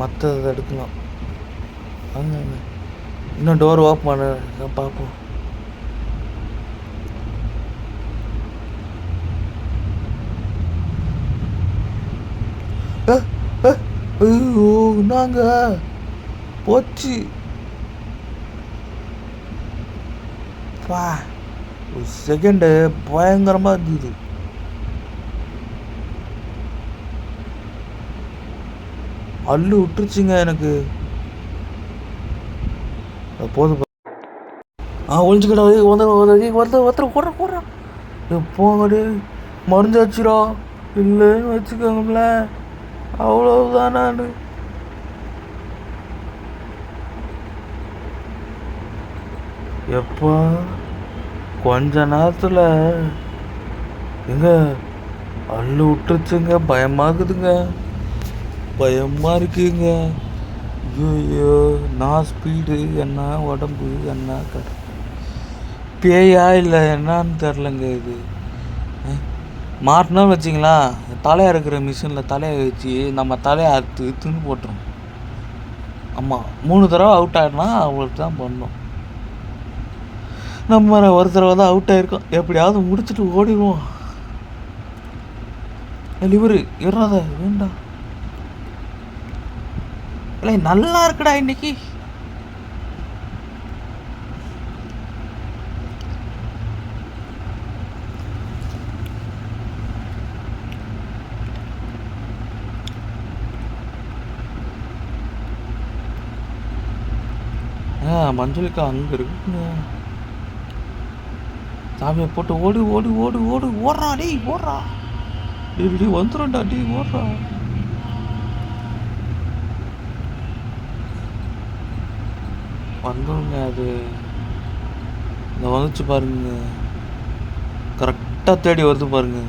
மற்றதை எடுக்கலாம். வாங்க இன்னும் டோர் ஓப்பன் பண்ண பார்ப்போம். ஐயோ நாங்க போச்சு பா. ஒரு செகண்டு பயங்கரமாக இருந்தது. அள்ளு விட்டுருச்சுங்க எனக்கு. போதும் ஒழிஞ்சுக்கடா. ஒருத்தர் போடுறான். போங்கடே மருந்து வச்சுரா. இல்லைன்னு வச்சுக்கோங்களேன், அவ்வளவுதான். நான் எப்பா கொஞ்ச நேரத்தில் எங்க அள்ளு விட்டுருச்சுங்க. பயமாகுதுங்க, பயமாக இருக்குங்க. ஐயோ நான் ஸ்பீடு என்ன, உடம்பு என்ன, பேயா இல்லை என்னான்னு தெரிலங்க. இது மாட்டினோன்னு வச்சிங்களா, தலையாக இருக்கிற மிஷினில் தலையை வச்சு நம்ம தலையை அறுத்து தின்னு போட்டுரும். ஆமாம், 3 தடவை அவுட் ஆகிடுனா அவங்களுக்கு தான் பண்ணோம். நம்ம ஒரு தடவை தான் அவுட் ஆகிருக்கோம். எப்படியாவது முடிச்சுட்டு ஓடிடுவோம். லிவரு இறாத வேண்டாம். இல்லை நல்லா இருக்குடா இன்னைக்கு. மஞ்சளுக்கா அங்கே இருக்குங்க. சாமியை போட்டு ஓடு ஓடு ஓடு ஓடு ஓடுறா. டேய் ஓடுறா, டே வந்துடும்டா. டே ஓடுறா. வந்துடுங்க. அது இந்த வந்துச்சு பாருங்க, கரெக்டாக தேடி வருது பாருங்க.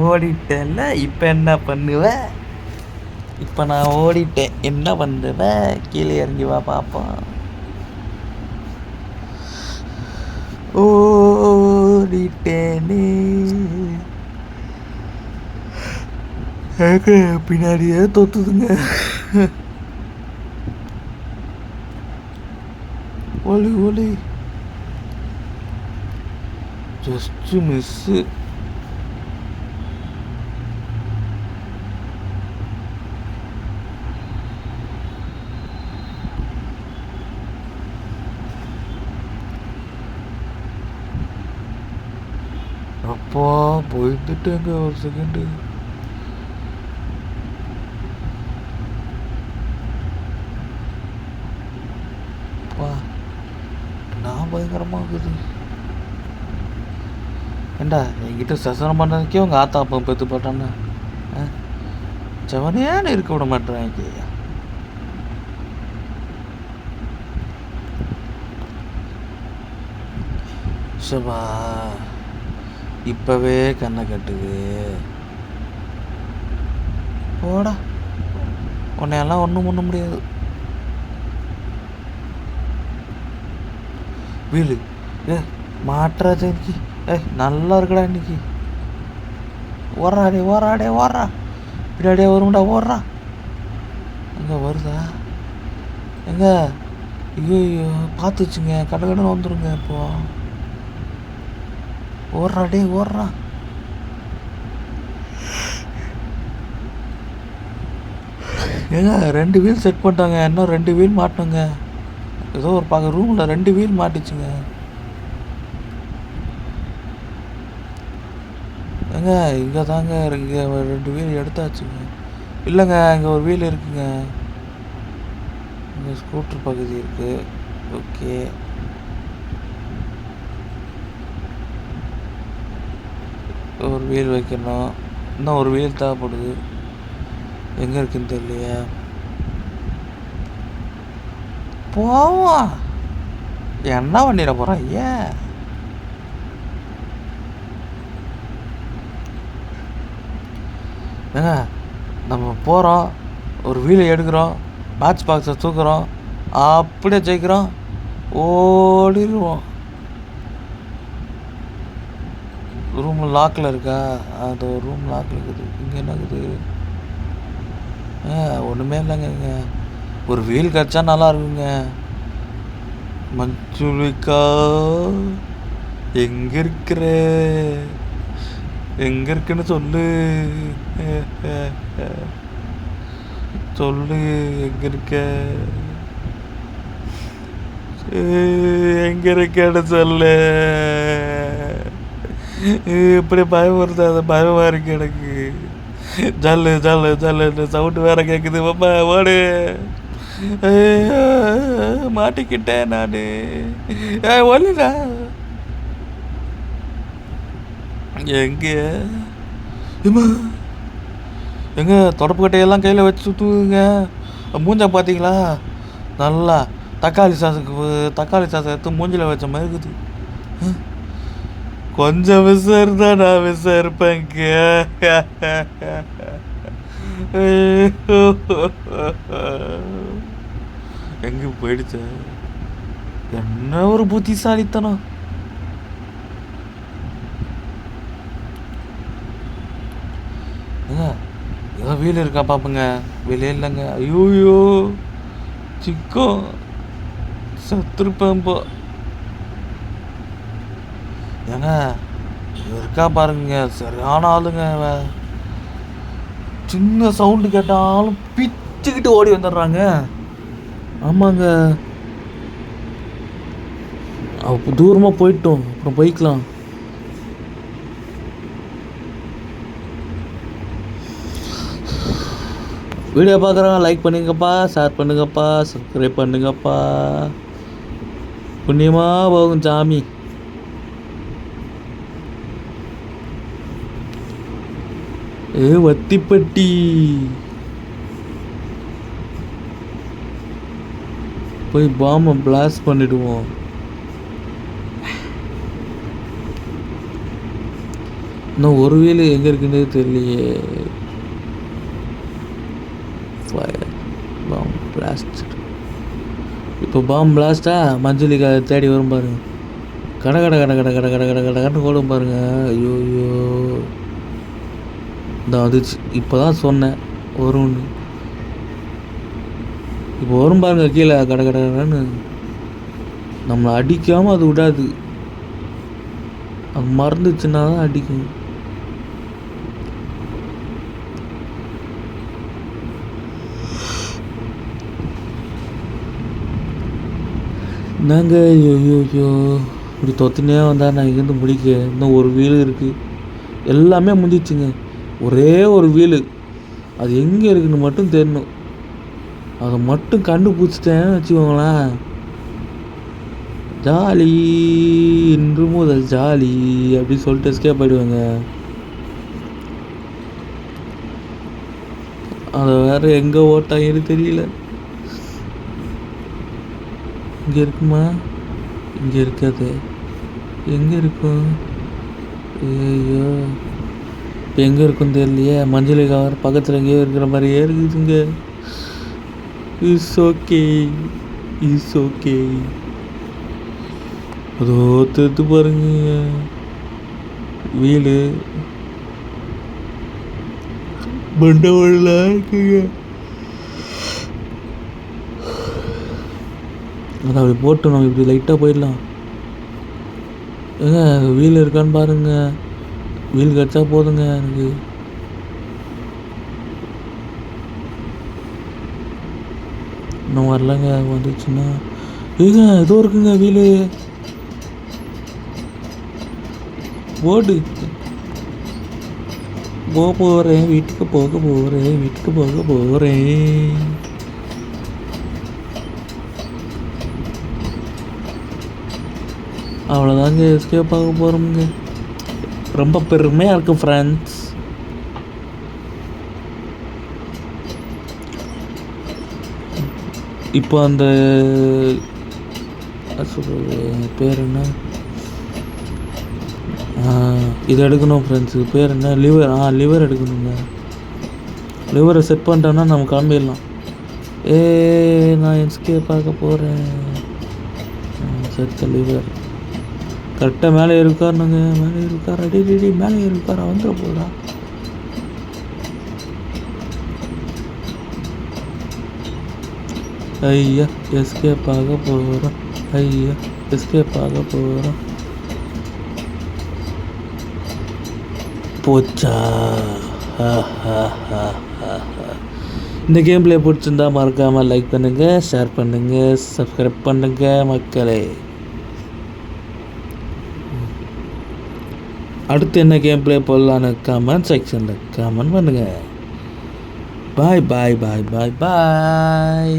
ஓடிட்டேல்ல. இப்போ என்ன பண்ணுவ? இப்போ நான் ஓடிட்டேன், என்ன பண்ணுவேன்? கீழே இறங்கி வா பார்ப்போம். ஓடிட்டேனே பின்னாடியே தொத்துதுங்க. ஒலி ஒலி ஜஸ்ட் மிஸ்ஸு. அப்பா போயிட்டுங்க ஒரு செகண்டு. அப்பா நான் பயங்கரமாகுது. ஏண்டா என்கிட்ட சசனம் பண்ணதுக்கே உங்கள் ஆத்தா அப்பா பெற்று போட்டான்னா செவனேன்னு இருக்க விட மாட்டேறாங்க. சபா இப்போவே கண்ணை கட்டுது. போடா, உன்னையெல்லாம் ஒன்றும் பண்ண முடியாது. வீடு மாட்டுறாச்சு இன்னைக்கு. நல்லா இருக்குடா இன்னைக்கு. ஓடுறாடே ஓடுறாடே ஓடுறா. பின்னாடியே வரும்டா ஓடுறா. எங்கே வருதா? எங்க? ஐயோ பார்த்து வச்சுங்க, கடை கடன் வந்துடுங்க. இப்போ ஓடுறாடே ஓடுறா. ஏங்க 2 வீல் செட் பண்ணிட்டாங்க, இன்னும் 2 வீல் மாட்டணுங்க. ஏதோ ஒரு பார்க்க ரூமில் 2 வீல் மாட்டிச்சுங்க. ஏங்க இங்கே தாங்க, இங்கே 2 வீல் எடுத்தாச்சுங்க. இல்லைங்க, இங்கே ஒரு வீல் இருக்குங்க. இங்கே ஸ்கூட்ரு பகுதி இருக்குது. ஓகே வீல் வைக்கணும். இன்னும் ஒரு வீல் தேவைப்படுது. எங்கே இருக்குன்னு தெரியலையே. போவோம். என்ன பண்ணிட போகிறோம்? ஏன் ஏங்க நம்ம போகிறோம், ஒரு வீலை எடுக்கிறோம், மேட்ச் பாக்ஸை தூக்குறோம், அப்படியே ஜெயிக்கிறோம், ஓடிடுவோம். ரூம் லாக்கில் இருக்கா? அது ஒரு ரூம் லாக்கில் இருக்குது. இங்கே என்ன இருக்குது? ஒன்றுமே இல்லைங்க. ஒரு வீல் கிடச்சா நல்லா இருக்குங்க. மஞ்சுளிக்கா எங்கே இருக்கிற? எங்கே இருக்குன்னு சொல்லு. சொல்லு எங்கே இருக்க? எங்கே இருக்கேன்னு சொல்லு. இப்படி பயம் வருது. அது பயமாக இருக்கு எனக்கு. ஜல்லு ஜல்லு ஜல்லுன்னு சவுண்டு வேற கேட்குது. பாப்பா ஓடு. மாட்டிக்கிட்டேன் நான். ஒல்லிடா. எங்கே எங்க தொடப்பு கட்டையெல்லாம் கையில் வச்சு சுற்றுங்க. மூஞ்ச பார்த்தீங்களா? நல்லா தக்காளி சாசம் எடுத்து மூஞ்சில் வச்ச மாதிரி இருக்குது. கொஞ்சம் விசார் தான் நான் விசாரிப்பேங்க. எங்கே போயிடுச்சு? என்ன ஒரு புத்திசாலித்தனம். ஏதோ வீல் இருக்கா பார்ப்போங்க. வீலே இல்லைங்க. ஐயோயோ சிக்கம் சத்துருப்பேன் இப்போ. ஏங்க இருக்கா பாருங்க. சரியான ஆளுங்க. சின்ன சவுண்டு கேட்டாலும் பிச்சுக்கிட்டு ஓடி வந்துடுறாங்க. ஆமாங்க. அப்போ தூரமாக போயிட்டோம், அப்புறம் போய்க்கலாம். வீடியோ பார்க்குறவங்க லைக் பண்ணுங்கப்பா, ஷேர் பண்ணுங்கப்பா, சப்ஸ்கிரைப் பண்ணுங்கப்பா. புண்ணியமாக போகும் சாமி. வத்திப்பட்டி போய் பாம்பை பிளாஸ்ட் பண்ணிடுவோம். இன்னும் ஒரு வீல் எங்கே இருக்குன்னு தெரியலையே. Bomb blast. இப்போ பாம் பிளாஸ்டா மஞ்சளிக்கா தேடி வரும் பாருங்க. கடை கடை கடை கடை கடை கடை கடை கடை கடை ஓடும் பாருங்க. ஐயோ ஐயோ இந்த வந்துச்சு. இப்போ தான் சொன்னேன் வரும்னு. இப்போ வரும் பாருங்க கீழே கடை கடைன்னு. நம்மளை அடிக்காமல் அது விடாது. அது மறந்துச்சுன்னா தான் அடிக்கும். நாங்கள் ஐயோ இப்படி தொத்தினே வந்தால் நான் இங்கேருந்து முடிக்க. இன்னும் ஒரு வீல் இருக்குது. எல்லாமே முடிஞ்சிச்சுங்க. ஒரே ஒரு வீல். அது எங்கே இருக்குன்னு மட்டும் தெரியணும். அதை மட்டும் கண்டுபிடிச்சிட்டேன்னு வச்சுக்கோங்களேன். ஜாலி இன்று முதல் ஜாலி அப்படின்னு சொல்லிட்டு எஸ்கேப் ஆகிடுவாங்க. அதை வேறு எங்கே ஓட்டாங்கன்னு தெரியல. இங்கே இருக்குமா? இங்கே இருக்காது. எங்கே இருக்கும்? ஐயோ இப்போ எங்கே இருக்குன்னு தெரியலையே. மஞ்சள் கவர் பக்கத்தில் எங்கேயோ இருக்கிற மாதிரியே இருக்குதுங்க. It's okay it's okay. அதோ தெரித்து பாருங்க வீடு. பண்டவெல்லாம் இருக்குங்க. அதை அப்படி போட்டு நம்ம இப்படி லைட்டாக போயிடலாம். ஏங்க வீல் இருக்கான்னு பாருங்க. வீல் கிடச்சா போதுங்க எனக்கு. இன்னும் வரலங்க. வந்துச்சுன்னா ஏங்க ஏதோ இருக்குங்க வீலு. ஓடு. போகிறேன் வீட்டுக்கு போக போகிறேன். அவ்வளோதாங்க எஸ்கேப் ஆக போகிறோமுங்க. ரொம்ப பெருமையாக இருக்கும் ஃப்ரெண்ட்ஸ். இப்போ அந்த பேர் என்ன, இது எடுக்கணும் ஃப்ரெண்ட்ஸு. பேர் என்ன, லிவர் எடுக்கணுங்க. லிவரை செட் பண்ணிட்டோன்னா நம்ம கிளம்பிடலாம். நான் எஸ்கேப் பார்க்க போகிறேன். செத்த லிவர் கரெக்டாக மேலே இருக்காருனுங்க. மேலே இருக்கார், அடி மேலே இருக்காரா, வந்துட போகிறா. ஐயா எஸ்கேப் ஆக போகிறோம். ஐயா எஸ்கேப் ஆக போகிறோம். போச்சா. இந்த கேம் பிளே பிடிச்சிருந்தா மறக்காமல் லைக் பண்ணுங்கள், ஷேர் பண்ணுங்கள், சப்ஸ்கிரைப் பண்ணுங்கள் மக்களே. அடுத்து என்ன கேம் பிளே போடலான்னு கமெண்ட் செக்ஷனில் கமெண்ட் பண்ணுங்கள். பாய் பாய் பாய் பாய் பாய்.